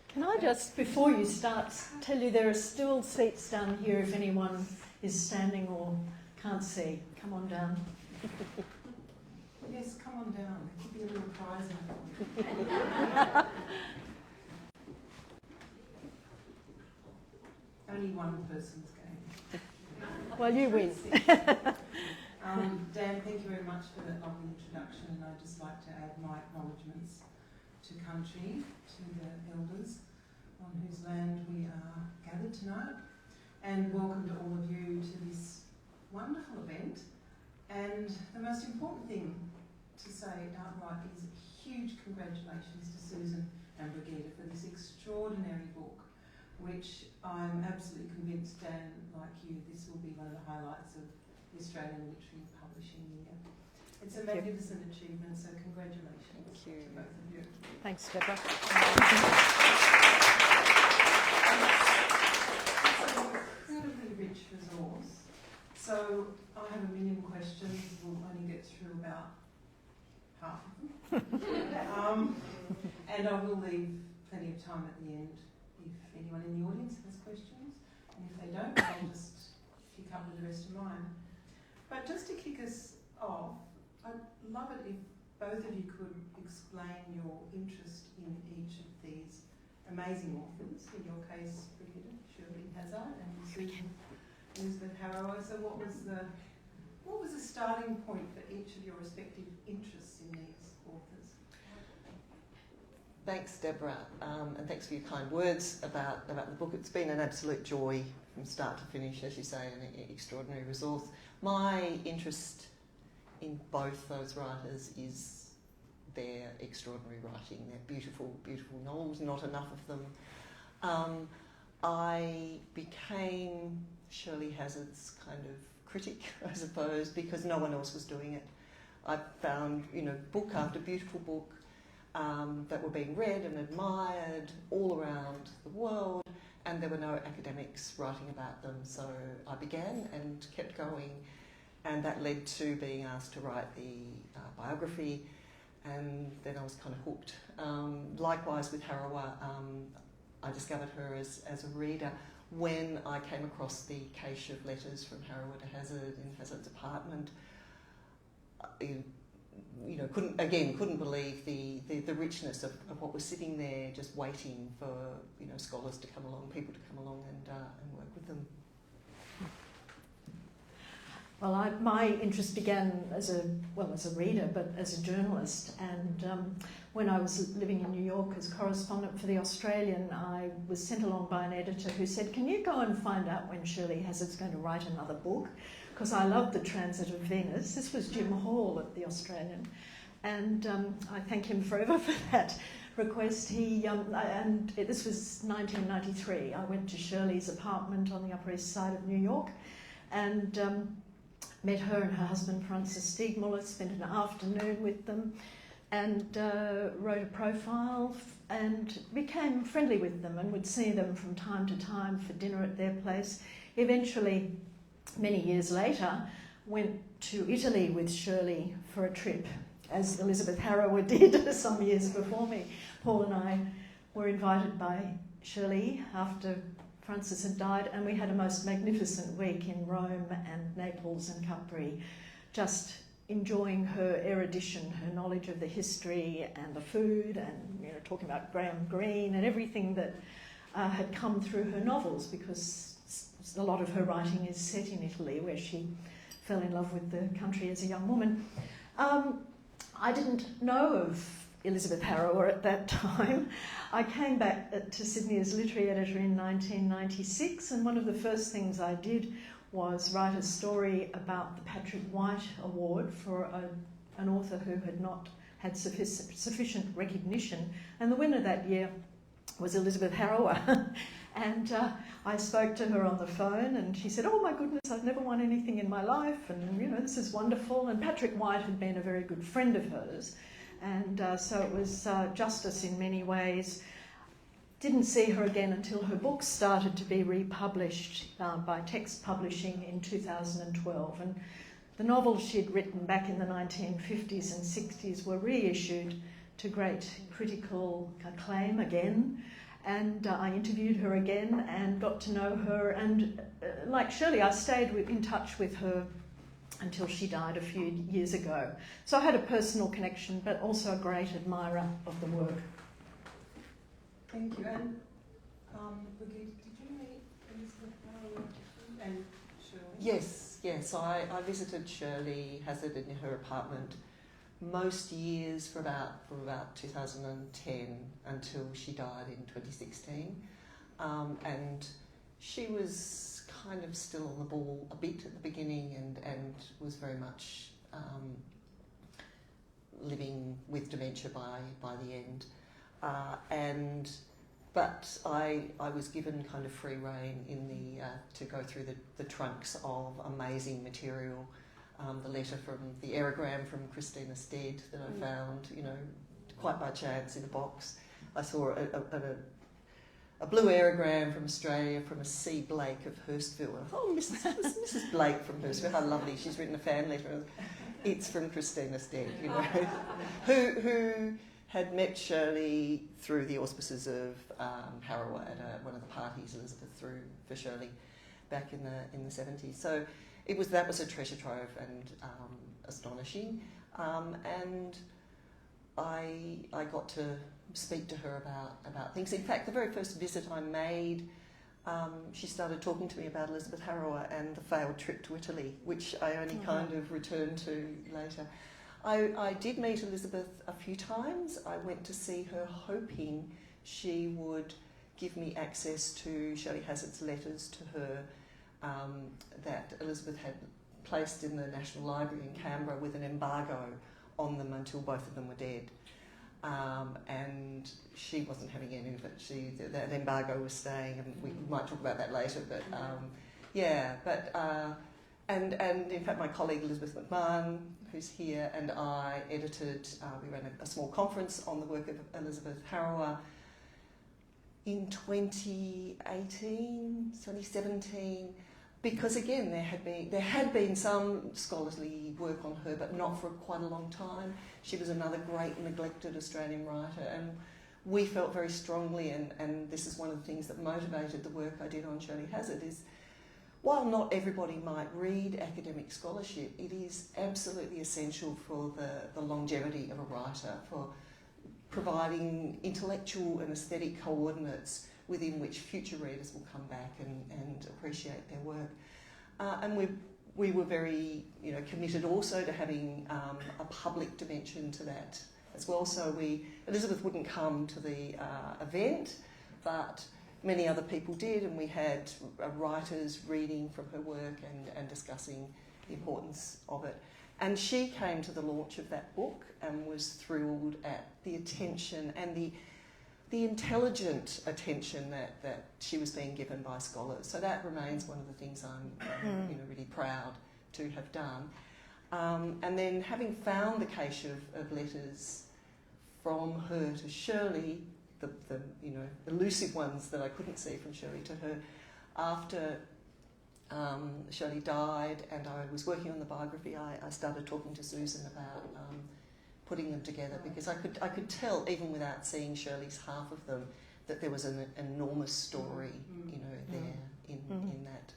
Can I just, before you start, tell you there are still seats down here if anyone is standing or can't see. Come on down. Yes, come on down. There could be a little prize in it. Only one person's game. Well, you win. Dan, thank you very much for that lovely introduction, and I'd just like to add my acknowledgements to country, to the elders on whose land we are gathered tonight, and welcome to all of you to this wonderful event. And the most important thing to say outright is huge congratulations to Susan and Brigitta for this extraordinary book, which I'm absolutely convinced, Dan, like you, this will be one of the highlights of the Australian Literary Publishing Year. It's a magnificent achievement, so congratulations to both of you. Thanks, Debra. It's an incredibly rich resource. So I have a million questions. We'll only get through about half of them. And I will leave plenty of time at the end if anyone in the audience has questions. And if they don't, I'll just pick up with the rest of mine. But just to kick us off, I'd love it if both of you could explain your interest in each of these amazing authors. In your case, Brigitta, Shirley Hazzard, and Susan Wyndham. So what was the starting point for each of your respective interests in these authors? Thanks, Debra, and thanks for your kind words about the book. It's been an absolute joy from start to finish, as you say, an extraordinary resource. My interest in both those writers is their extraordinary writing, their beautiful, beautiful novels, not enough of them. I became Shirley Hazzard's kind of critic, I suppose, because no one else was doing it. I found, book after beautiful book that were being read and admired all around the world, and there were no academics writing about them. So I began and kept going, and that led to being asked to write the biography, and then I was kind of hooked. Likewise with Harrower, I discovered her as a reader when I came across the cache of letters from Harrower to Hazzard in Hazzard's apartment. Couldn't believe the richness of what was sitting there, just waiting for scholars to come along, people to come along and work with them. Well, my interest began as a reader, but as a journalist. And when I was living in New York as correspondent for The Australian, I was sent along by an editor who said, "Can you go and find out when Shirley Hazzard's going to write another book?" Because I loved The Transit of Venus. This was Jim Hall at The Australian. And I thank him forever for that request. This was 1993. I went to Shirley's apartment on the Upper East Side of New York and met her and her husband Francis Steegmuller, spent an afternoon with them and wrote a profile and became friendly with them and would see them from time to time for dinner at their place. Eventually, many years later, went to Italy with Shirley for a trip, as Elizabeth Harrower did some years before me. Paul and I were invited by Shirley after Francis had died, and we had a most magnificent week in Rome and Naples and Capri, just enjoying her erudition, her knowledge of the history and the food, and talking about Graham Greene and everything that had come through her novels, because a lot of her writing is set in Italy, where she fell in love with the country as a young woman. I didn't know of Elizabeth Harrower at that time. I came back to Sydney as literary editor in 1996, and one of the first things I did was write a story about the Patrick White Award for an author who had not had sufficient recognition, and the winner that year was Elizabeth Harrower. And I spoke to her on the phone, and she said, "Oh my goodness, I've never won anything in my life, and this is wonderful." And Patrick White had been a very good friend of hers, and so it was justice in many ways. Didn't see her again until her books started to be republished by Text Publishing in 2012, and the novels she'd written back in the 1950s and 60s were reissued to great critical acclaim again. And I interviewed her again and got to know her. And like Shirley, I stayed in touch with her until she died a few years ago. So I had a personal connection, but also a great admirer of the work. Thank you. And Brigitte, did you meet Elizabeth Harrower and Shirley? Yes. I visited Shirley Hazzard in her apartment most years for about 2010 until she died in 2016. And she was kind of still on the ball a bit at the beginning and was very much living with dementia by the end. But I was given kind of free rein in to go through the trunks of amazing material. The letter from the aerogram from Christina Stead that I found, quite by chance in a box. I saw a blue aerogram from Australia from a C. Blake of Hurstville. And I thought, Mrs. Blake from Hurstville, how lovely! She's written a fan letter. It's from Christina Stead, who had met Shirley through the auspices of Harrower at one of the parties Elizabeth threw for Shirley back in the 70s. So that was a treasure trove and astonishing. And I got to speak to her about things. In fact, the very first visit I made, she started talking to me about Elizabeth Harrower and the failed trip to Italy, which I only kind of returned to later. I did meet Elizabeth a few times. I went to see her hoping she would give me access to Shirley Hazzard's letters to her that Elizabeth had placed in the National Library in Canberra with an embargo on them until both of them were dead. And she wasn't having any of it. That embargo was staying, and we might talk about that later. But and in fact, my colleague Elizabeth McMahon, who's here, and I edited. We ran a small conference on the work of Elizabeth Harrower in 2017. Because again, there had been some scholarly work on her, but not for quite a long time. She was another great neglected Australian writer, and we felt very strongly, and this is one of the things that motivated the work I did on Shirley Hazzard, is while not everybody might read academic scholarship, it is absolutely essential for the longevity of a writer, for providing intellectual and aesthetic coordinates within which future readers will come back and appreciate their work. And we were very committed also to having a public dimension to that as well. So Elizabeth wouldn't come to the event, but many other people did, and we had writers reading from her work and discussing the importance of it. And she came to the launch of that book and was thrilled at the attention and the intelligent attention that she was being given by scholars. So that remains one of the things I'm really proud to have done. And then having found the cache of letters from her to Shirley, the elusive ones that I couldn't see from Shirley to her, after Shirley died and I was working on the biography, I started talking to Susan about putting them together, because I could tell, even without seeing Shirley's half of them, that there was an enormous story, there in that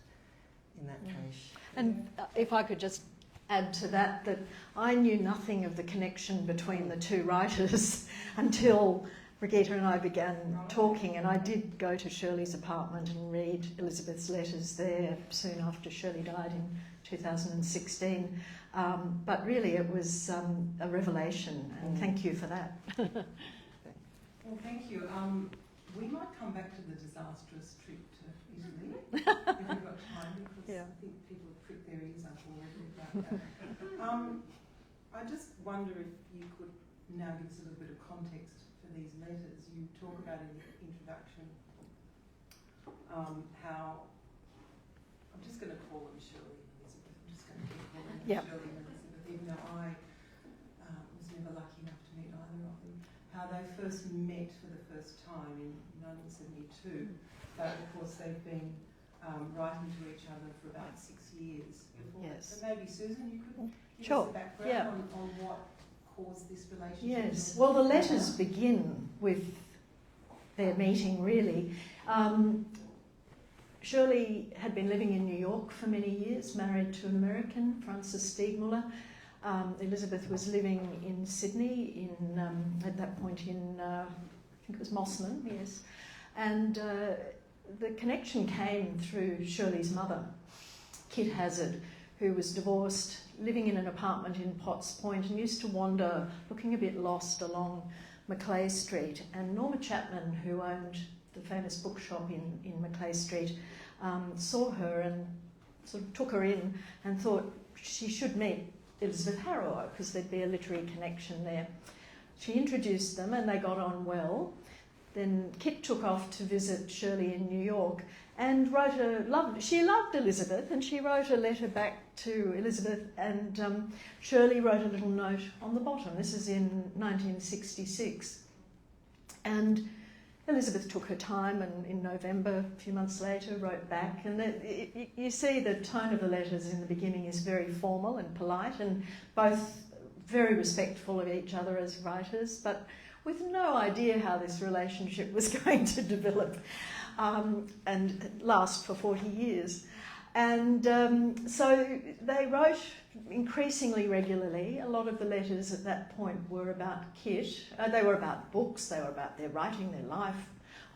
cache. And if I could just add to that I knew nothing of the connection between the two writers until Brigitta and I began talking, and I did go to Shirley's apartment and read Elizabeth's letters there soon after Shirley died in 2016. But really it was a revelation, and thank you for that. Well, thank you. We might come back to the disastrous trip to Italy if we've got time, because I think people have pricked their ears up already about that. I just wonder if you could now give us a little bit of context for these letters. You talk about in the introduction how, I'm just going to call them Shirley and Elizabeth. I'm just going to keep calling them Shirley and Elizabeth, even though I was never lucky enough to meet either of them. How they first met for the first time in 1972, but of course they've been writing to each other for about 6 years before that. Yes. So maybe Susan, you could give Sure. us a background Yeah. on what caused this relationship. Yes, well, the letters begin with their meeting, really. Shirley had been living in New York for many years, married to an American, Francis Stiegmuller. Elizabeth was living in Sydney, at that point in, I think it was Mosman, yes. And the connection came through Shirley's mother, Kit Hazzard, who was divorced, living in an apartment in Potts Point, and used to wander, looking a bit lost, along Macleay Street. And Norma Chapman, who owned the famous bookshop in Macleay Street, saw her and sort of took her in and thought she should meet Elizabeth Harrower because there'd be a literary connection there. She introduced them and they got on well. Then Kit took off to visit Shirley in New York and she loved Elizabeth, and she wrote a letter back to Elizabeth, and Shirley wrote a little note on the bottom. This is in 1966. And Elizabeth took her time, and in November, a few months later, wrote back. And you see the tone of the letters in the beginning is very formal and polite, and both very respectful of each other as writers, but with no idea how this relationship was going to develop and last for 40 years. And so they wrote increasingly regularly. A lot of the letters at that point were about Kit. They were about books, they were about their writing, their life.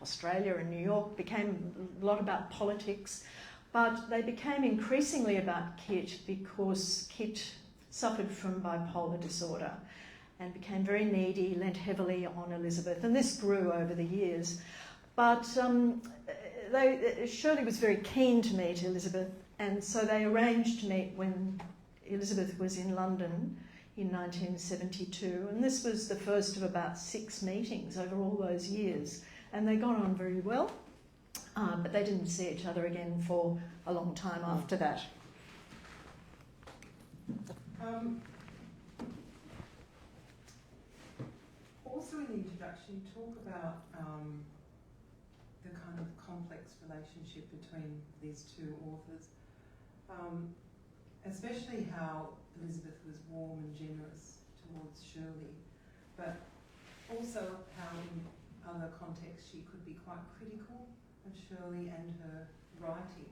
Australia and New York became a lot about politics. But they became increasingly about Kit because Kit suffered from bipolar disorder and became very needy, lent heavily on Elizabeth. And this grew over the years. But Shirley was very keen to meet Elizabeth, and so they arranged to meet when Elizabeth was in London in 1972. And this was the first of about 6 meetings over all those years. And they got on very well, but they didn't see each other again for a long time after that. Also in the introduction, you talk about the kind of complex relationship between these two authors, especially how Elizabeth was warm and generous towards Shirley, but also how in other contexts she could be quite critical of Shirley and her writing.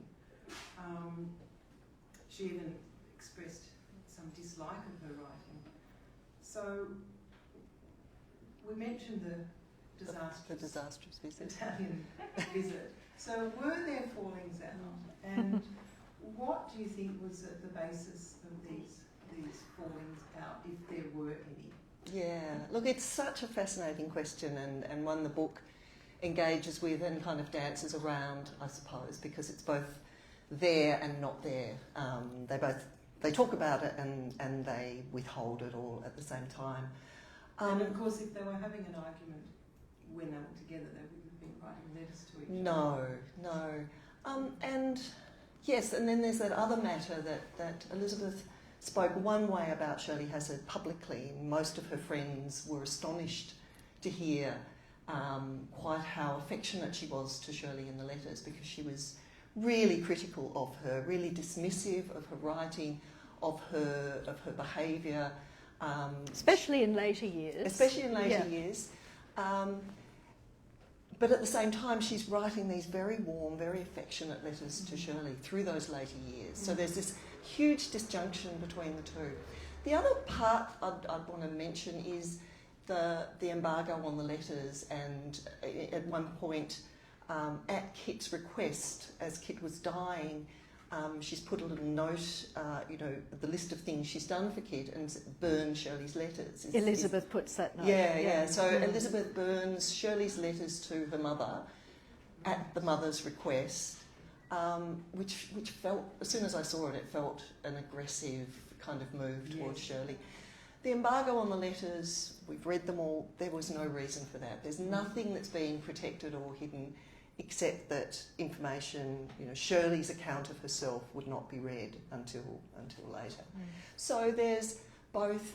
She even expressed some dislike of her writing. So we mentioned the disastrous Italian visit. So were there fallings out? And what do you think was at the basis of these fallings out, if there were any? Yeah, look, it's such a fascinating question, and one the book engages with and kind of dances around, I suppose, because it's both there and not there. They talk about it and they withhold it all at the same time. And of course, if they were having an argument when they were together, they wouldn't have been writing letters to each other. No. And yes, and then there's that other matter that Elizabeth spoke one way about Shirley Hazzard publicly. Most of her friends were astonished to hear quite how affectionate she was to Shirley in the letters, because she was really critical of her, really dismissive of her writing, of her behaviour. Especially in later years. Years. But at the same time, she's writing these very warm, very affectionate letters to Shirley through those later years. So there's this huge disjunction between the two. The other part I'd want to mention is the embargo on the letters, and at one point, at Kit's request, as Kit was dying, she's put a little note, the list of things she's done for Kit, and burn Shirley's letters. Elizabeth puts that note. Yeah. So Elizabeth burns Shirley's letters to her mother at the mother's request, which felt, as soon as I saw it, it felt an aggressive kind of move towards Shirley. The embargo on the letters, we've read them all, there was no reason for that. There's nothing that's being protected or hidden, except that information, Shirley's account of herself would not be read until later. So there's both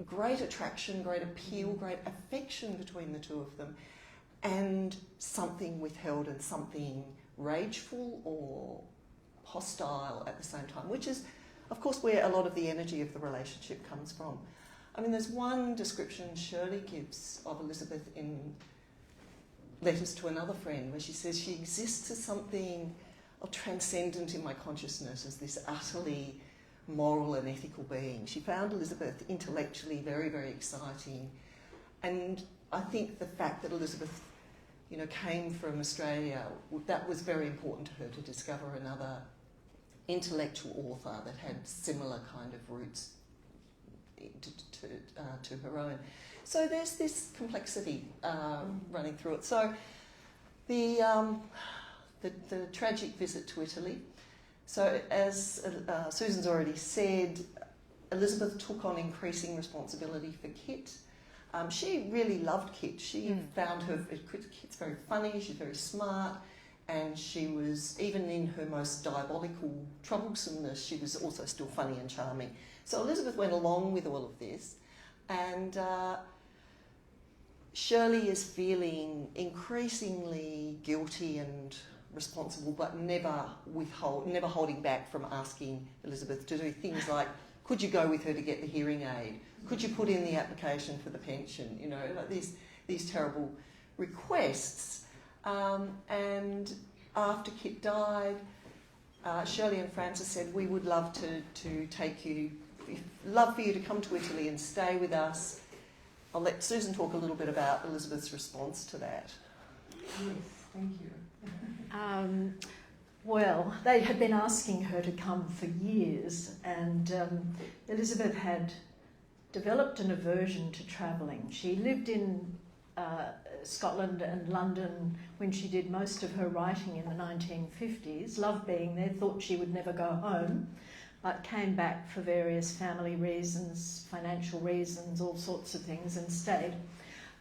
great attraction, great appeal, great affection between the two of them, and something withheld and something rageful or hostile at the same time, which is, of course, where a lot of the energy of the relationship comes from. I mean, there's one description Shirley gives of Elizabeth in Letters to Another Friend, where she says she exists as something transcendent in my consciousness, as this utterly moral and ethical being. She found Elizabeth intellectually very, very exciting. And I think the fact that Elizabeth, came from Australia, that was very important to her, to discover another intellectual author that had similar kind of roots to her own. So there's this complexity running through it. So the tragic visit to Italy. So as Susan's already said, Elizabeth took on increasing responsibility for Kit. She really loved Kit. She found Kit's very funny, she's very smart, and she was, even in her most diabolical troublesomeness, she was also still funny and charming. So Elizabeth went along with all of this, and Shirley is feeling increasingly guilty and responsible, but never holding back from asking Elizabeth to do things like, could you go with her to get the hearing aid? Could you put in the application for the pension? Like these terrible requests. And after Kit died, Shirley and Frances said, we would love to take you, love for you to come to Italy and stay with us. I'll let Susan talk a little bit about Elizabeth's response to that. Yes, thank you. Well, they had been asking her to come for years, and Elizabeth had developed an aversion to travelling. She lived in Scotland and London when she did most of her writing in the 1950s, loved being there, thought she would never go home, but came back for various family reasons, financial reasons, all sorts of things, and stayed.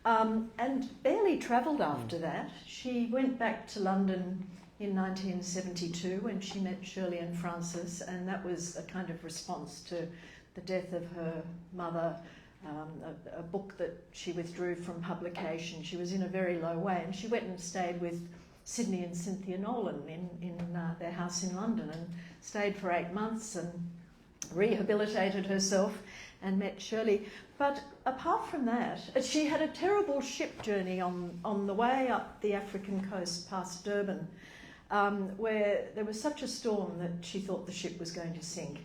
And barely travelled after that. She went back to London in 1972 when she met Shirley and Frances, and that was a kind of response to the death of her mother, a book that she withdrew from publication. She was in a very low way, and she went and stayed with Sydney and Cynthia Nolan in their house in London, and stayed for 8 months and rehabilitated herself and met Shirley. But apart from that, she had a terrible ship journey on the way up the African coast past Durban, where there was such a storm that she thought the ship was going to sink.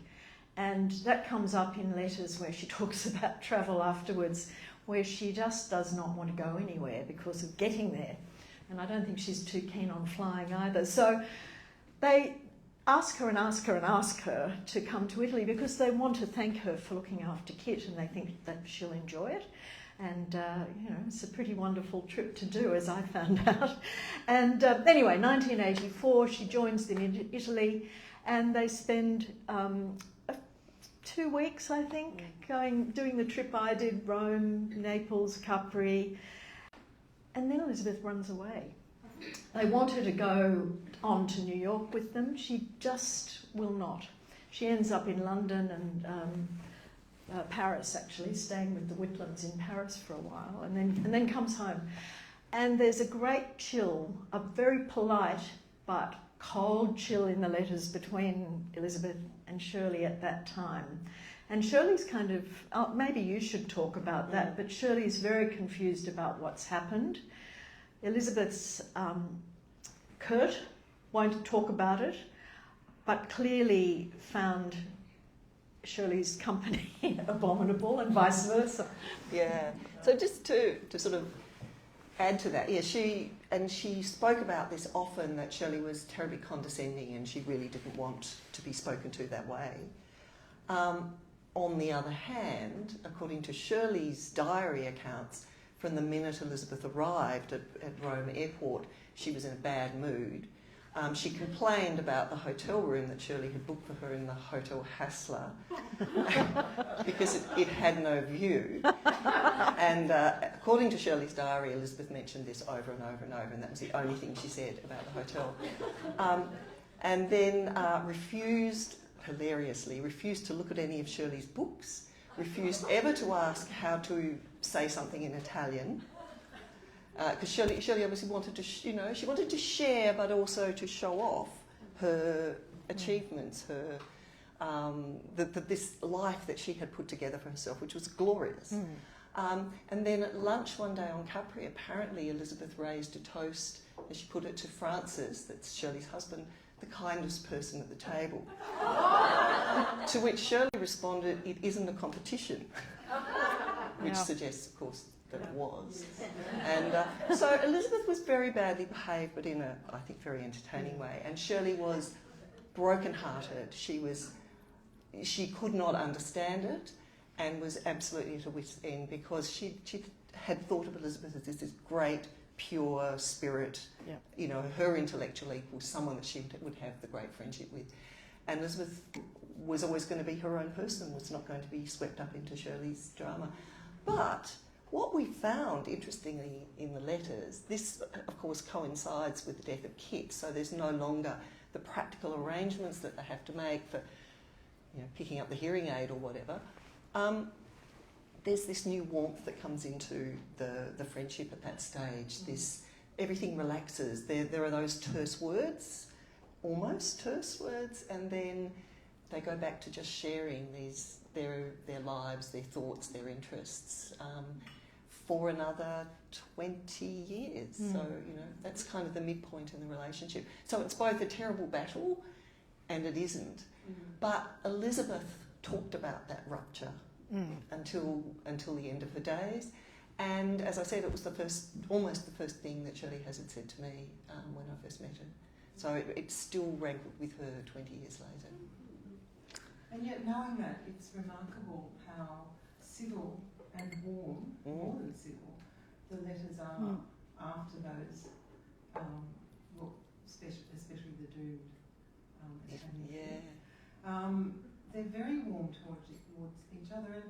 And that comes up in letters where she talks about travel afterwards, where she just does not want to go anywhere because of getting there. And I don't think she's too keen on flying either. So they ask her and ask her and ask her to come to Italy because they want to thank her for looking after Kit, and they think that she'll enjoy it. And, it's a pretty wonderful trip to do, as I found out. And anyway, 1984, she joins them in Italy, and they spend 2 weeks, I think, doing the trip I did, Rome, Naples, Capri. And then Elizabeth runs away. They want her to go on to New York with them. She just will not. She ends up in London and Paris, actually, staying with the Whitlams in Paris for a while, and then comes home. And there's a great chill, a very polite but cold chill in the letters between Elizabeth and Shirley at that time. And Shirley's kind of, maybe you should talk about that, but Shirley's very confused about what's happened. Elizabeth's curt, won't talk about it, but clearly found Shirley's company abominable, and vice versa. Yeah. So just to sort of add to that, she spoke about this often, that Shirley was terribly condescending and she really didn't want to be spoken to that way. On the other hand, according to Shirley's diary accounts, from the minute Elizabeth arrived at Rome airport, she was in a bad mood. She complained about the hotel room that Shirley had booked for her in the Hotel Hassler because it had no view. And according to Shirley's diary, Elizabeth mentioned this over and over and over, and that was the only thing she said about the hotel. And then hilariously refused to look at any of Shirley's books, refused ever to ask how to say something in Italian, because Shirley obviously wanted to, she wanted to share, but also to show off her achievements, her this life that she had put together for herself, which was glorious. And then at lunch one day on Capri, apparently Elizabeth raised a toast, as she put it, to Francis, that's Shirley's husband, the kindest person at the table. To which Shirley responded, "It isn't a competition," which suggests, of course, that it was. And so Elizabeth was very badly behaved, but in a, I think, very entertaining way. And Shirley was broken-hearted. She could not understand it, and was absolutely at a wit's end, because she had thought of Elizabeth as this great, pure spirit, her intellectual equal, someone that she would have the great friendship with. And Elizabeth was always going to be her own person, was not going to be swept up into Shirley's drama. But what we found, interestingly, in the letters, this, of course, coincides with the death of Kit, so there's no longer the practical arrangements that they have to make for picking up the hearing aid or whatever. There's this new warmth that comes into the friendship at that stage. Everything relaxes. There are those terse words, almost terse words, and then they go back to just sharing their lives, their thoughts, their interests for another 20 years. So, that's kind of the midpoint in the relationship. So it's both a terrible battle and it isn't. But Elizabeth talked about that rupture until the end of her days. And as I said, it was almost the first thing that Shirley Hazzard said to me when I first met her. So it still rankled with her 20 years later. And yet, knowing that, it's remarkable how civil and warm, more than civil, the letters are after those, especially the doomed. They're very warm towards each other,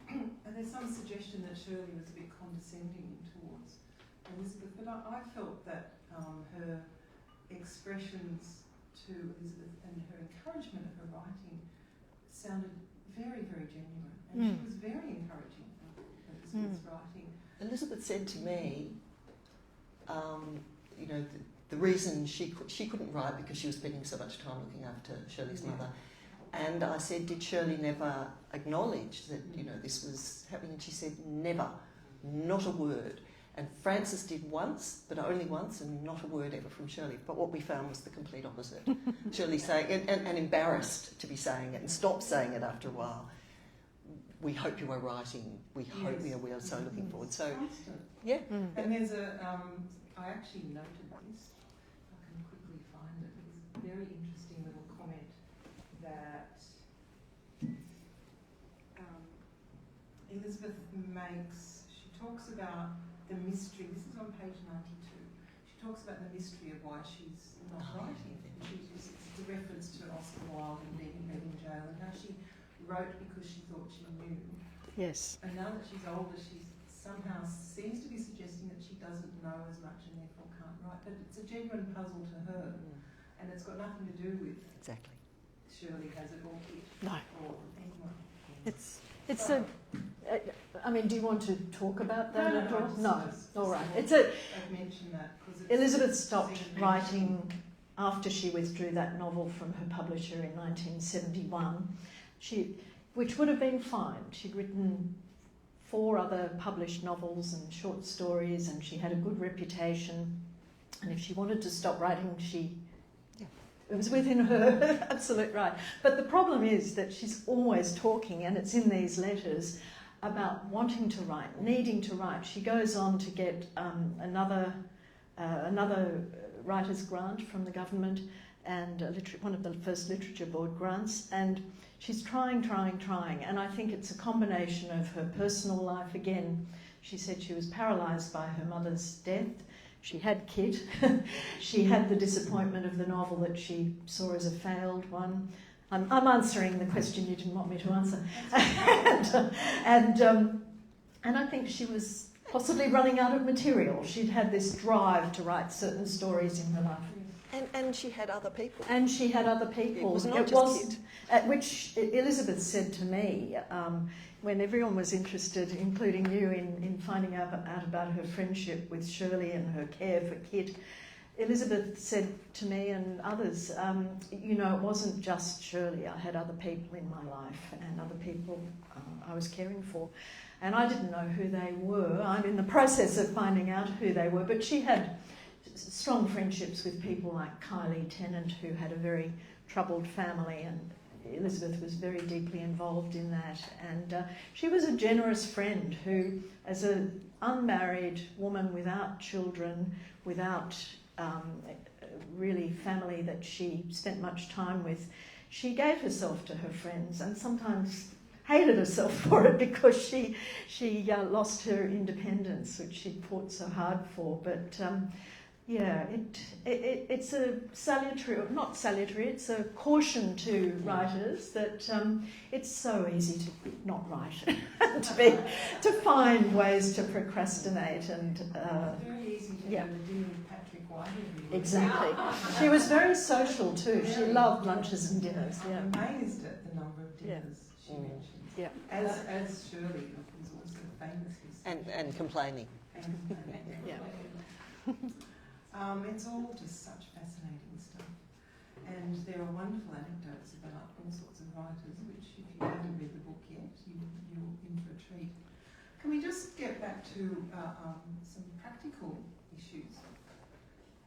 and there's some suggestion that Shirley was a bit condescending towards Elizabeth, but I felt that her expressions to Elizabeth and her encouragement of her writing sounded very, very genuine, and she was very encouraging of Elizabeth's writing. Elizabeth said to me, the reason she couldn't write because she was spending so much time looking after Shirley's mother. And I said, did Shirley never acknowledge that, this was happening? And she said, never, not a word. And Francis did once, but only once, and not a word ever from Shirley. But what we found was the complete opposite. Shirley saying, and embarrassed to be saying it, and stopped saying it after a while. We hope you are writing. We hope we are so looking forward. So, yeah. And there's I actually noted this. I can quickly find it. It's a very interesting little comment that Elizabeth makes. She talks about the mystery. This is on page 92. She talks about the mystery of why she's not writing. It's a reference to Oscar Wilde and being in jail, and how she wrote because she thought she knew. Yes. And now that she's older, she somehow seems to be suggesting that she doesn't know as much and therefore can't write. But it's a genuine puzzle to her, and it's got nothing to do with Shirley Hazzard or Kit or anyone. Do you want to talk about that at all? No. All right. I've mentioned that because Elizabeth stopped writing after she withdrew that novel from her publisher in 1971. Which would have been fine. She'd written 4 other published novels and short stories, and she had a good reputation. And if she wanted to stop writing, it was within her absolute right. But the problem is that she's always talking, and it's in these letters, about wanting to write, needing to write. She goes on to get another writer's grant from the government, and one of the first literature board grants, and she's trying, and I think it's a combination of her personal life. Again, she said she was paralysed by her mother's death. She had Kit. She had the disappointment of the novel that she saw as a failed one. I'm answering the question you didn't want me to answer. And I think she was possibly running out of material. She'd had this drive to write certain stories in her life. And she had other people. And she had other people. It was not just Kit. Which Elizabeth said to me when everyone was interested, including you, in finding out about her friendship with Shirley and her care for Kit. Elizabeth said to me and others, you know, it wasn't just Shirley. I had other people in my life and other people I was caring for. And I didn't know who they were. I'm in the process of finding out who they were. But she had strong friendships with people like Kylie Tennant, who had a very troubled family, and Elizabeth was very deeply involved in that. And she was a generous friend who, as an unmarried woman without children, without really family that she spent much time with, she gave herself to her friends and sometimes hated herself for it because she lost her independence, which she fought so hard for. But yeah, it's a salutary, not salutary, it's a caution to writers that it's so easy to not write, to find ways to procrastinate and very easy to yeah. have a dinner with Patrick Whitehead. Exactly. She was very social too. She loved lunches and dinners. Yeah. I'm amazed at the number of dinners she mentioned. Yeah. As Shirley was also famously And complaining. Yeah. It's all just such fascinating stuff. And there are wonderful anecdotes about all sorts of writers, which if you haven't read the book yet, you're in for a treat. Can we just get back to some practical issues?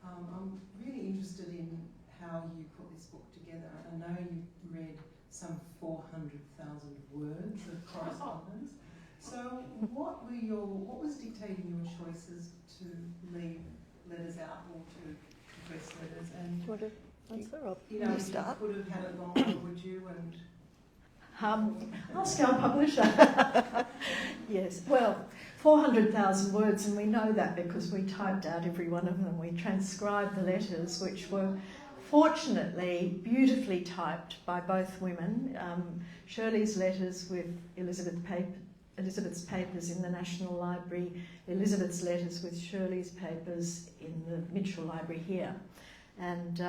I'm really interested in how you put this book together. I know you read some 400,000 words of correspondence. So what was dictating your choices to leave letters out or to address letters? And Do you want to answer, Rob? you know, You if start. you could have had it longer, would you? And Ask our publisher. Yes, well, 400,000 words, and we know that because we typed out every one of them. We transcribed the letters, which were fortunately beautifully typed by both women. Shirley's letters with Elizabeth's papers in the National Library, Elizabeth's letters with Shirley's papers in the Mitchell Library here. And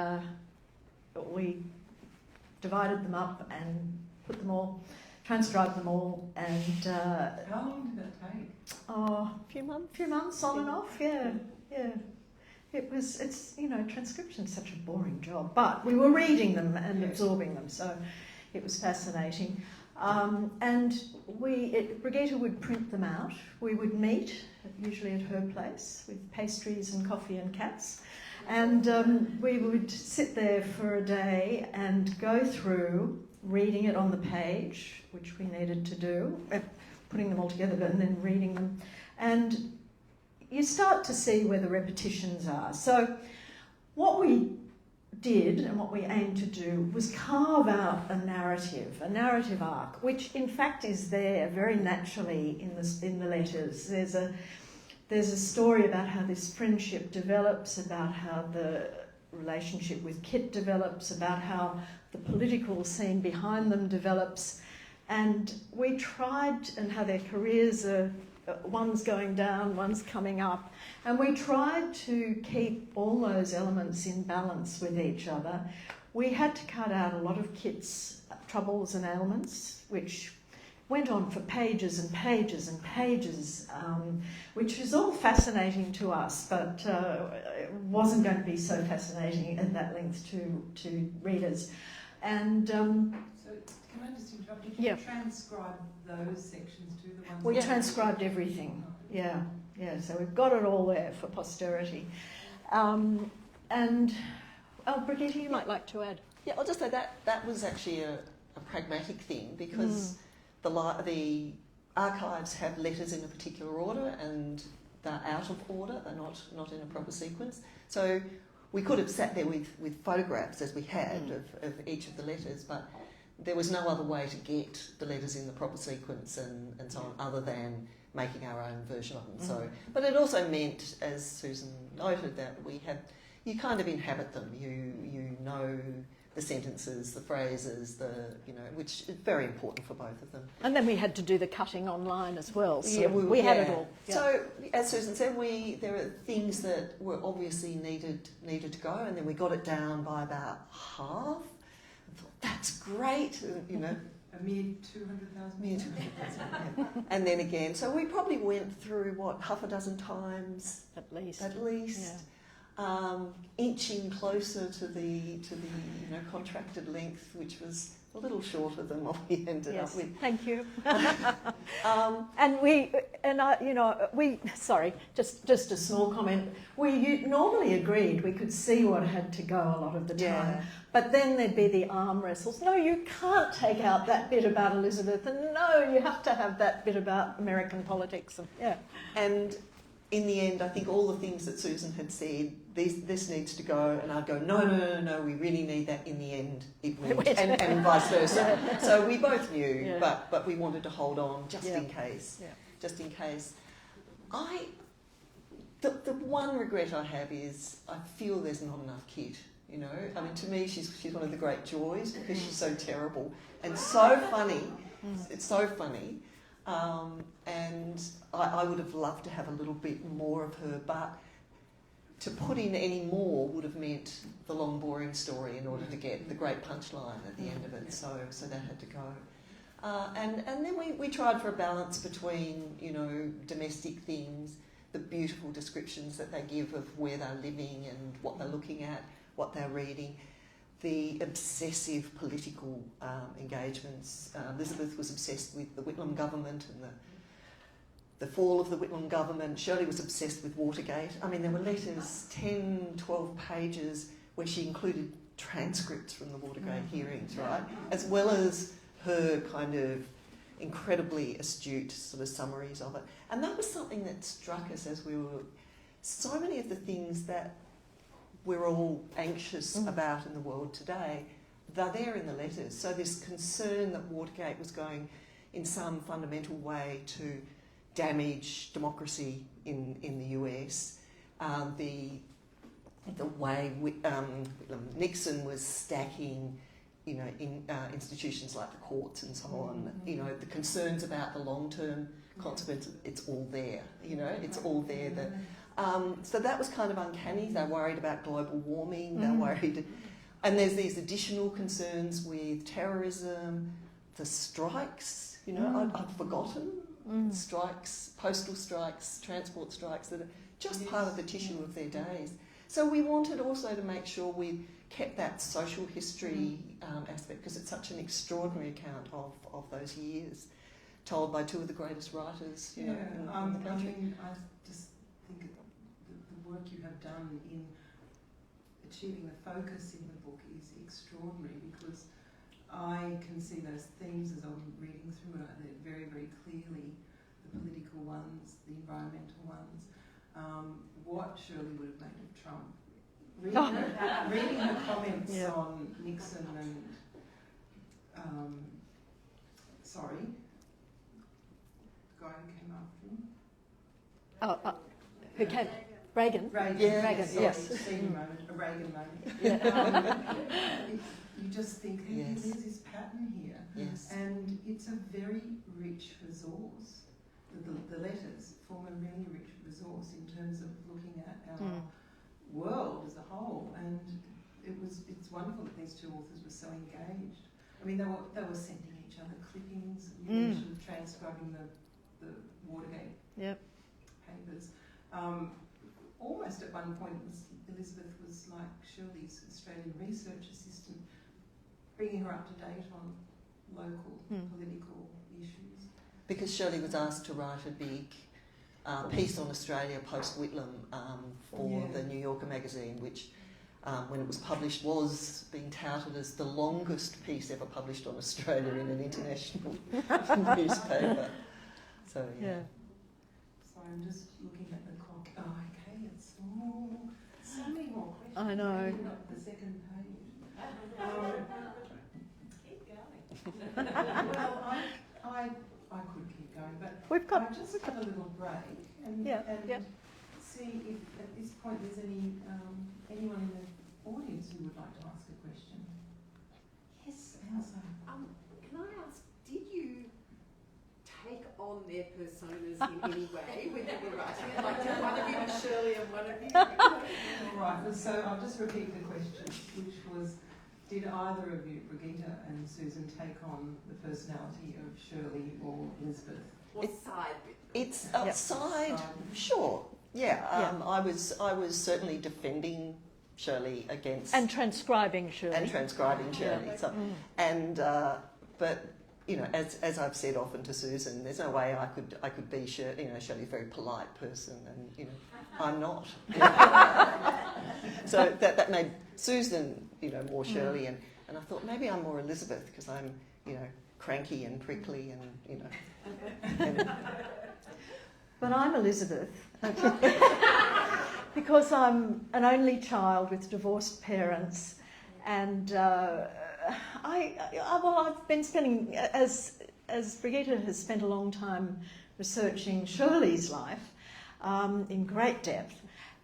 we divided them up and put them all, transcribed them all, and how long did that take? a few months on and off, yeah. It's transcription's such a boring job, but we were reading them and absorbing them, so it was fascinating. And Brigitta would print them out. We would meet, usually at her place, with pastries and coffee and cats. And we would sit there for a day and go through reading it on the page, which we needed to do, putting them all together and then reading them. And you start to see where the repetitions are. So what we did and what we aimed to do was carve out a narrative arc, which in fact is there very naturally in the letters. There's a story about how this friendship develops, about how the relationship with Kit develops, about how the political scene behind them develops, and we tried, and how their careers are, one's going down, one's coming up, and we tried to keep all those elements in balance with each other. We had to cut out a lot of Kit's troubles and ailments, which went on for pages and pages and pages, which was all fascinating to us, but it wasn't going to be so fascinating at that length to readers. And so can I just interrupt? Did you transcribe those sections too? The ones we transcribed everything. Yeah. So we've got it all there for posterity. And Brigitta, you might like to add. Yeah, I'll just say that was actually a pragmatic thing, because the archives have letters in a particular order and they're out of order, they're not in a proper sequence. So we could have sat there with photographs, as we had, of each of the letters, but there was no other way to get the letters in the proper sequence and so on, other than making our own version of them. So, but it also meant, as Susan noted, that you kind of inhabit them. You know the sentences, the phrases, which is very important for both of them. And then we had to do the cutting online as well, so Yeah, we had it all. Yeah. So, as Susan said, there are things that were obviously needed to go, and then we got it down by about half. I thought, that's great, A mere 200,000. Mere 200,000, yeah. And then again, so we probably went through, half a dozen times? At least. Yeah. Inching closer to the contracted length, which was a little shorter than what we ended up with. Thank you. Sorry, just a small comment. We normally agreed we could see what had to go a lot of the time, Yeah. but then there'd be the arm wrestles. No, you can't take out that bit about Elizabeth, and no, you have to have that bit about American politics. And in the end, I think all the things that Susan had said, this needs to go, and I'd go, no, we really need that. In the end, it went, and vice versa. Yeah. So we both knew, but we wanted to hold on just in case. Yeah. Just in case. The one regret I have is I feel there's not enough Kit. I mean, to me, she's one of the great joys because she's so terrible and so funny. It's so funny. And I would have loved to have a little bit more of her, but to put in any more would have meant the long, boring story in order to get the great punchline at the end of it. So that had to go. And then we tried for a balance between, domestic things, the beautiful descriptions that they give of where they're living and what they're looking at, what they're reading, the obsessive political engagements. Elizabeth was obsessed with the Whitlam government and the fall of the Whitlam government. Shirley was obsessed with Watergate. I mean, there were letters, 10, 12 pages, where she included transcripts from the Watergate hearings, right? As well as her kind of incredibly astute sort of summaries of it. And that was something that struck us as we were... So many of the things that we're all anxious about in the world today, they're there in the letters. So this concern that Watergate was going in some fundamental way to damage democracy in the US, the way Nixon was stacking, institutions like the courts and so on, the concerns about the long-term consequences, it's all there, it's all there. So that was kind of uncanny. They're worried about global warming, they're worried... And there's these additional concerns with terrorism, the strikes, I'd forgotten. Strikes, postal strikes, transport strikes that are just part of the tissue of their days. So we wanted also to make sure we kept that social history aspect, because it's such an extraordinary account of those years, told by two of the greatest writers in the country. I mean, I just think the work you have done in achieving the focus in the book is extraordinary, because I can see those themes as I'm reading through it very, very clearly, the political ones, the environmental ones, what Shirley would have made of Trump. Reading her comments on Nixon and, the guy who came after him. Who came? Reagan? Reagan, yes. A Reagan moment. You just think, there's this pattern here. Yes. And it's a very rich resource. The letters form a really rich resource in terms of looking at our world as a whole. And it's wonderful that these two authors were so engaged. I mean, they were sending each other clippings, eventually transcribing the Watergate papers. Almost at one point, Elizabeth was like Shirley's Australian research assistant, bringing her up to date on local political issues. Because Shirley was asked to write a big piece on Australia post-Whitlam for the New Yorker magazine, which, when it was published, was being touted as the longest piece ever published on Australia in an international newspaper. So, So I'm just looking at the clock. Oh, okay, it's so many more questions. I know. The second page. Keep going. Well, I could keep going, but I just have a little break and see if at this point there's anyone in the audience who would like to ask a question. Can I ask, did you take on their personas in any way when you were writing it? Like, did one of you be Shirley and one of you? All right, so I'll just repeat the question, which was, did either of you, Brigitta and Susan, take on the personality of Shirley or Elizabeth? Or side with them? It's outside, sure. Yeah, I was certainly defending Shirley against And transcribing Shirley. Shirley. So, and but you know, as I've said often to Susan, there's no way I could be Shirley. You know, Shirley's a very polite person, and you know, I'm not. So that made Susan, you know, more Shirley, and I thought maybe I'm more Elizabeth because I'm, you know, cranky and prickly, and you know. But I'm Elizabeth, because I'm an only child with divorced parents, and I've been spending, as Brigitta has spent a long time researching Shirley's life in great depth.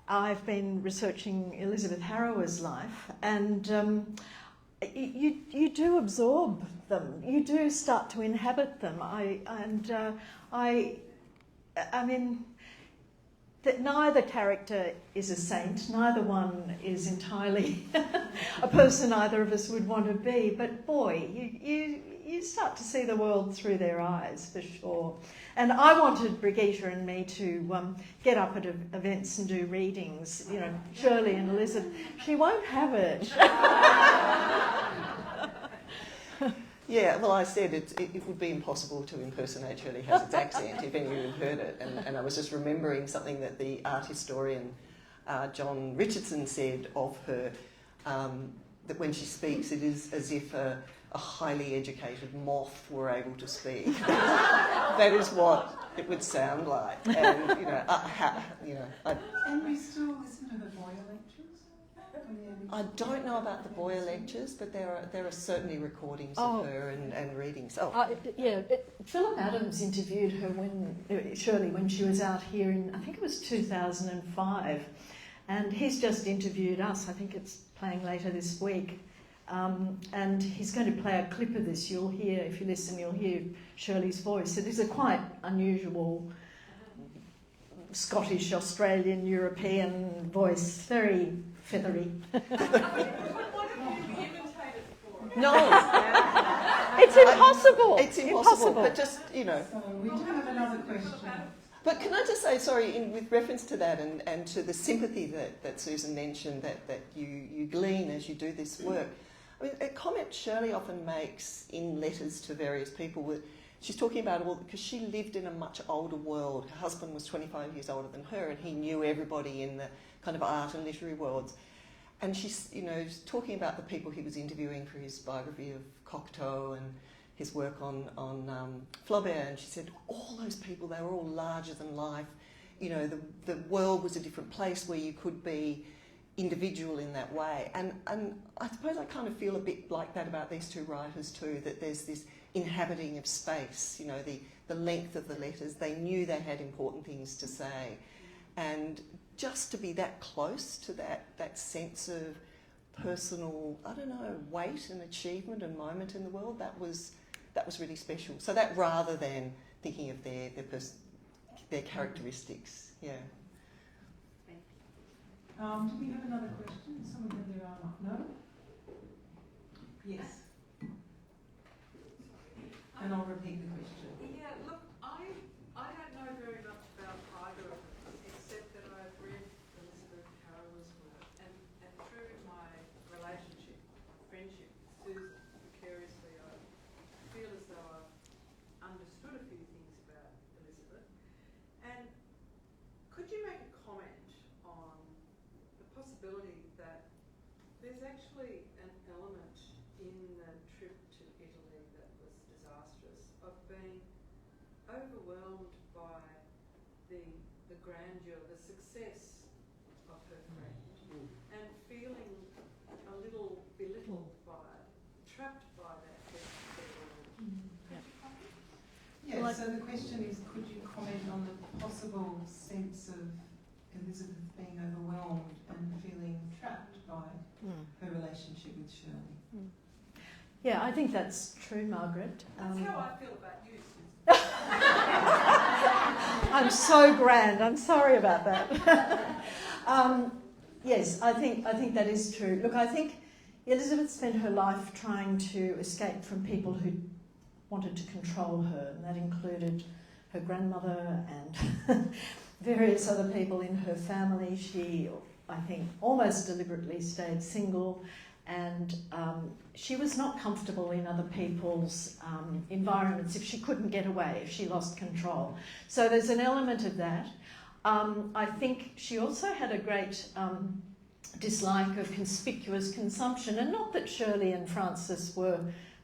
I've been researching Elizabeth Harrower's life, and you do absorb them. You do start to inhabit them. I mean, that neither character is a saint, neither one is entirely a person either of us would want to be, but boy, you start to see the world through their eyes, for sure. And I wanted Brigitta and me to get up at events and do readings, you know, Shirley and Elizabeth. She won't have it. Yeah, well, I said it would be impossible to impersonate Shirley Hazzard's accent if any of you had heard it. And I was just remembering something that the art historian John Richardson said of her, that when she speaks, it is as if a highly educated moth were able to speak. That is what it would sound like. And, And we still listen to the Boyer lectures? I don't know about the Boyer lectures, but there are certainly recordings of her and readings. Philip Adams interviewed her when she was out here in, I think it was 2005, and he's just interviewed us. I think it's playing later this week, and he's going to play a clip of this. You'll hear, if you listen, you'll hear Shirley's voice. It is a quite unusual Scottish, Australian, European voice, very feathery. No, it's impossible. It's impossible. But just, you know. So we do have another question. But can I just say, sorry, with reference to that and to the sympathy that Susan mentioned that you glean as you do this work, I mean, a comment Shirley often makes in letters to various people, she's talking about, well, because she lived in a much older world. Her husband was 25 years older than her, and he knew everybody in the kind of art and literary worlds. And she's, you know, talking about the people he was interviewing for his biography of Cocteau and his work on Flaubert, and she said, all those people, they were all larger than life. You know, the world was a different place where you could be individual in that way. And I suppose I kind of feel a bit like that about these two writers too, that there's this inhabiting of space, you know, the length of the letters. They knew they had important things to say. And just to be that close to that sense of personal, I don't know, weight and achievement and moment in the world, that was really special. So that rather than thinking of their characteristics, yeah. Do we have another question? Someone had their arm up. No? Yes. And I'll repeat the question. Yeah, look, I don't know very much about either of them, except that I've read Elizabeth Harrower's work, and through my friendship with Susan, vicariously, I feel as though I've understood a few things about Elizabeth. And could you make a comment on the possibility that there's actually an element in the trip to Italy that was disastrous, of being overwhelmed by the grandeur, the success of her friend, and feeling a little belittled by it, trapped by that Yeah, so the question is, could you comment on the possible sense of Elizabeth being overwhelmed and feeling trapped by her relationship with Shirley? Yeah, I think that's true, Margaret. That's how I feel about you, Susan. I'm so grand. I'm sorry about that. Yes, I think that is true. Look, I think Elizabeth spent her life trying to escape from people who wanted to control her, and that included her grandmother and various other people in her family. She, I think, almost deliberately stayed single, and she was not comfortable in other people's environments if she couldn't get away, if she lost control. So there's an element of that. I think she also had a great dislike of conspicuous consumption, and not that Shirley and Frances were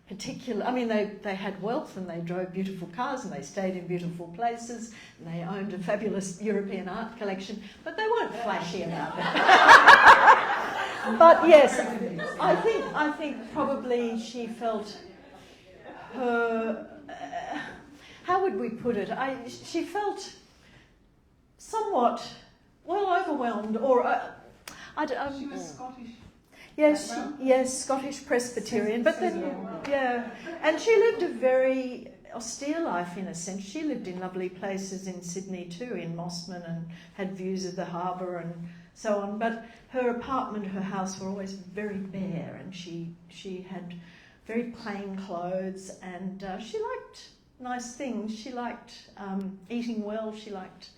particular. I mean, they had wealth and they drove beautiful cars and they stayed in beautiful places and they owned a fabulous European art collection, but they weren't flashy about it. But yes, I think probably she felt her. How would we put it? She felt somewhat overwhelmed, or She was Scottish. Yes, Scottish Presbyterian, but then, and she lived a very austere life in a sense. She lived in lovely places in Sydney too, in Mossman, and had views of the harbour and so on, but her apartment, her house were always very bare, and she had very plain clothes, and she liked nice things. She liked eating well, she liked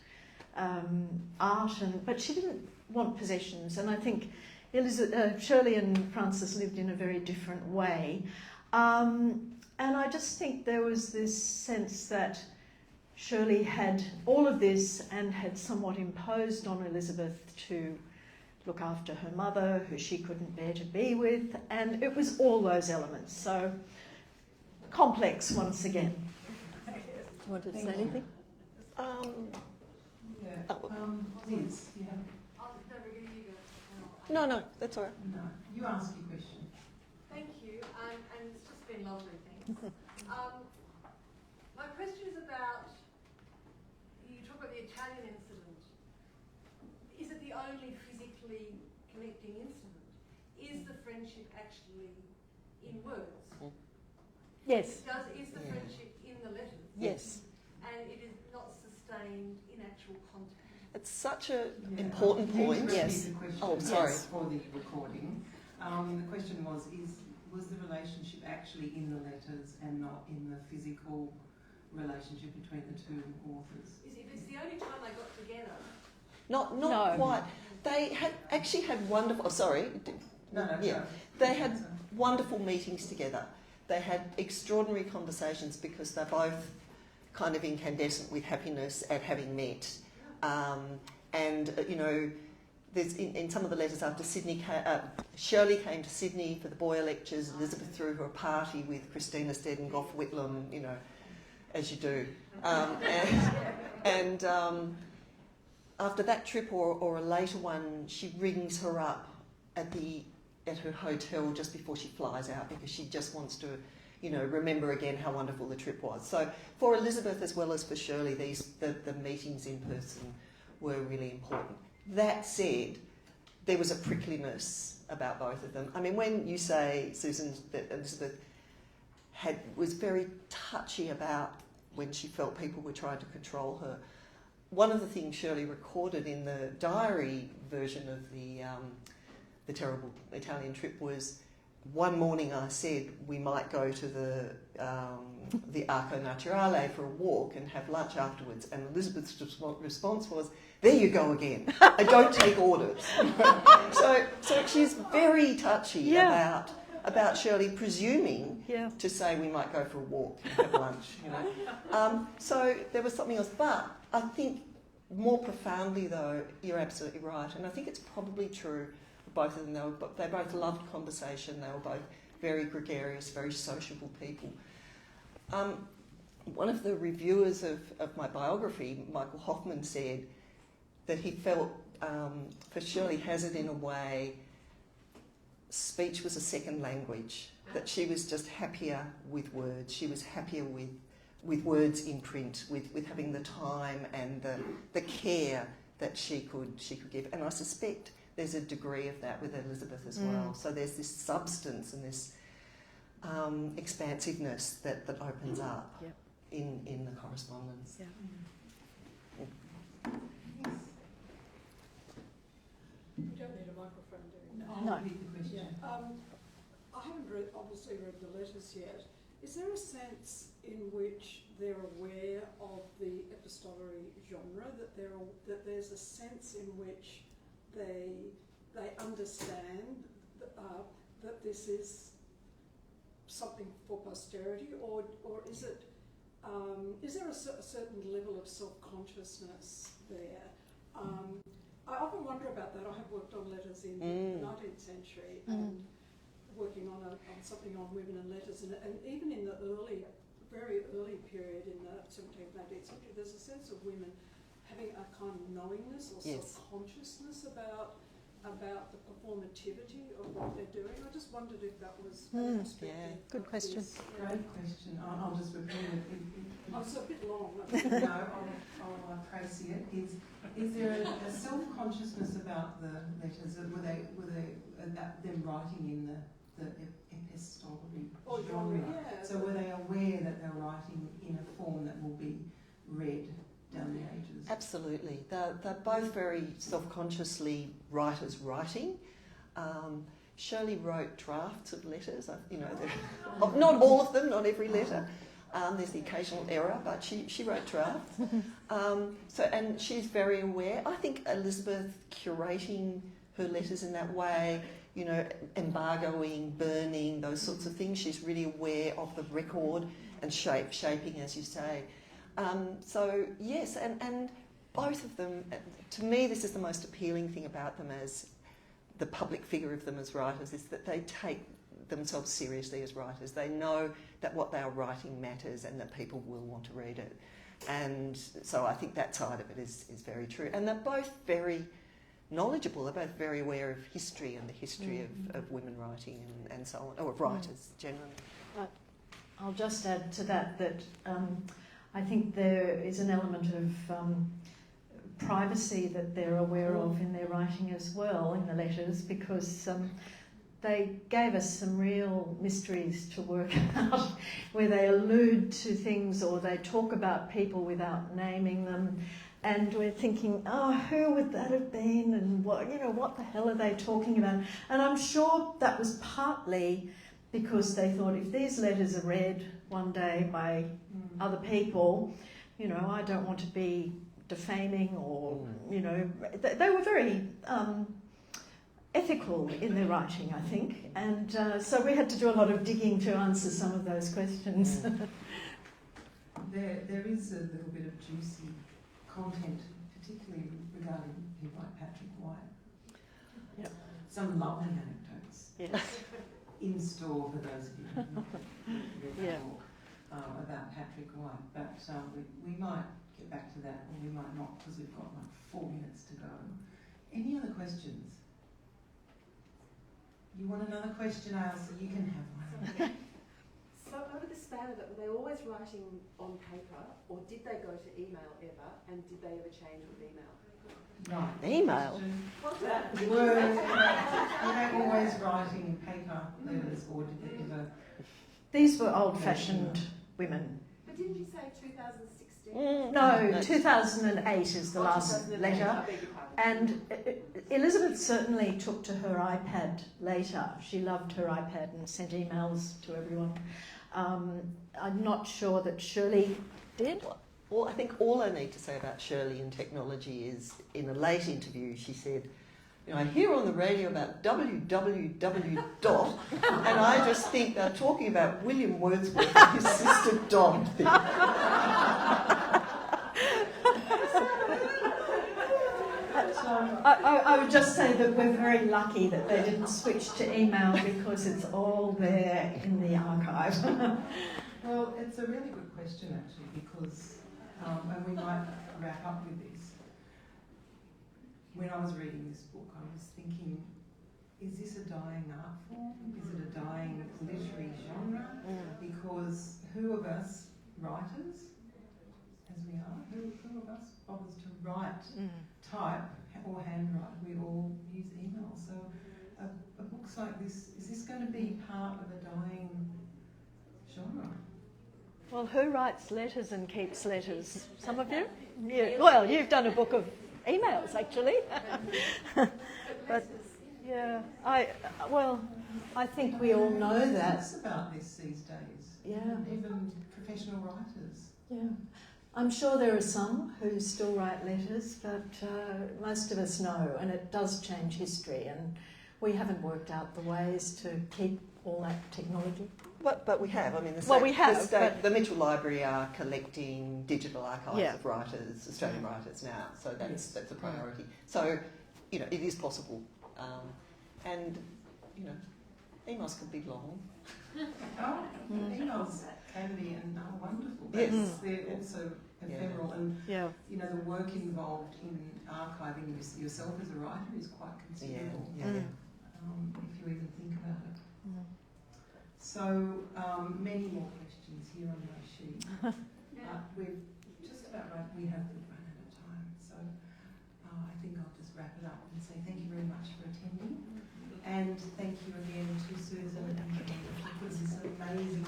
art, but she didn't want possessions, and I think Shirley and Frances lived in a very different way. And I just think there was this sense that Shirley had all of this and had somewhat imposed on Elizabeth to look after her mother, who she couldn't bear to be with, and it was all those elements. So complex once again. Do you want to say anything? Liz, yeah. No, that's all right. No, you ask your question. Thank you, and it's just been lovely, thanks. My question is about, you talk about the Italian incident. Is it the only physically connecting incident? Is the friendship actually in words? Yes. Is the friendship in the letters? Yes. And it is not sustained in actual contact? It's such an important point. Yes. The question Oh, sorry. for the recording. The question was the relationship actually in the letters and not in the physical relationship between the two authors? If it's the only time they got together. Not No. quite. They had wonderful. Oh, sorry. No. They had wonderful meetings together. They had extraordinary conversations because they're both kind of incandescent with happiness at having met. There's in some of the letters after Shirley came to Sydney for the Boyer lectures. Elizabeth threw her a party with Christina Stead and Gough Whitlam, as you do. After that trip or a later one, she rings her up at her hotel just before she flies out because she just wants to, remember again how wonderful the trip was. So for Elizabeth as well as for Shirley, the meetings in person were really important. That said, there was a prickliness about both of them. I mean, when you say, Susan, that Elizabeth was very touchy about when she felt people were trying to control her, one of the things Shirley recorded in the diary version of the terrible Italian trip was, one morning I said we might go to the Arco Naturale for a walk and have lunch afterwards, and Elizabeth's response was, "There you go again. I don't take orders." So she's very touchy about Shirley presuming to say we might go for a walk and have lunch. So there was something else, but I think more profoundly though, you're absolutely right, and I think it's probably true. Both of them, they both loved conversation. They were both very gregarious, very sociable people. One of the reviewers of my biography, Michael Hoffman, said that he felt for Shirley Hazzard, in a way, speech was a second language, that she was just happier with words. She was happier with words in print, with having the time and the care that she could give. And I suspect there's a degree of that with Elizabeth as well. So there's this substance and expansiveness that opens up Yep. in the correspondence. Yeah. We don't need a microphone, do we? I'll No. repeat the question. I haven't obviously read the letters yet. Is there a sense in which they're aware of the epistolary genre, that there's a sense in which they understand that this is something for posterity, or is it is there a certain level of self-consciousness there? I often wonder about that. I have worked on letters in the 19th century and working on something on women and letters, and even in the very early period in the 17th, 18th century, there's a sense of women having a kind of knowingness or self-consciousness about the performativity of what they're doing. I just wondered if that was an aspect of Good question. this. Yeah. Great question. I'll just repeat it. Oh, it's a bit long. No, I'll trace it. Is there a self-consciousness about the letters? Were they about them writing in the epistolary genre? Yeah. So were they aware that they're writing in a form that will be read down the ages? Absolutely. They're both very self-consciously writers writing. Shirley wrote drafts of letters. Not all of them, not every letter. There's the occasional error, but she wrote drafts. And she's very aware. I think Elizabeth curating her letters in that way, embargoing, burning, those sorts of things. She's really aware of the record and shaping, as you say. Yes, and both of them, to me, this is the most appealing thing about them as the public figure of them as writers, is that they take themselves seriously as writers. They know that what they are writing matters and that people will want to read it. And so I think that side of it is very true. And they're both very knowledgeable. They're both very aware of history and the history of women writing and so on, or of writers generally. I'll just add to that I think there is an element of privacy that they're aware of in their writing as well, in the letters, because they gave us some real mysteries to work out, where they allude to things or they talk about people without naming them, and we're thinking, who would that have been, and what the hell are they talking about? And I'm sure that was partly because they thought, if these letters are read one day by other people, I don't want to be defaming or, they were very ethical in their writing, I think. And so we had to do a lot of digging to answer some of those questions. There is a little bit of juicy content, particularly regarding people like Patrick White. Yep. Some lovely anecdotes. Yes. In store for those of you who have not read the book about Patrick White, but we might get back to that, or we might not, because we've got like 4 minutes to go. Any other questions? You want another question, Ailsa? You can have one. So over the span of it, were they always writing on paper, or did they go to email ever, and did they ever change with email? Right. Email? What's that? Were they always writing paper letters, or did they ever? These were old-fashioned women. But didn't you say 2016? No, 2008 is the last 2008, letter. I beg your pardon. And Elizabeth certainly took to her iPad later. She loved her iPad and sent emails to everyone. I'm not sure that Shirley did. Well, I think all I need to say about Shirley and technology is, in a late interview, she said, I hear on the radio about www dot, and I just think they're talking about William Wordsworth and his sister Dot. I would just say that we're very lucky that they didn't switch to email, because it's all there in the archive. Well, it's a really good question actually, because, and we might wrap up with this. When I was reading this book, I was thinking, is this a dying art form? Is it a dying literary genre? Because who of us writers, as we are, who of us bothers to write, type or handwrite? We all use email. So books like this, is this going to be part of a dying genre. Well, who writes letters and keeps letters? Some of you? Yeah. Well, you've done a book of emails, actually. But yeah, I think we all know that. What's about this these days? Yeah. Even professional writers. Yeah. I'm sure there are some who still write letters, but most of us know, and it does change history, and we haven't worked out the ways to keep all that technology. But we have. I mean, the Mitchell Library are collecting digital archives of writers, Australian writers now, so that's a priority. So, you know, it is possible, and you know, emails can be long. Oh, emails can be and are wonderful. They're also ephemeral, and you know, the work involved in archiving yourself as a writer is quite considerable. If you even think about it. So many more questions here on my sheet. We're just about right. We have run out of time, so I think I'll just wrap it up and say thank you very much for attending, and thank you again to Susan and Brigitta for this amazing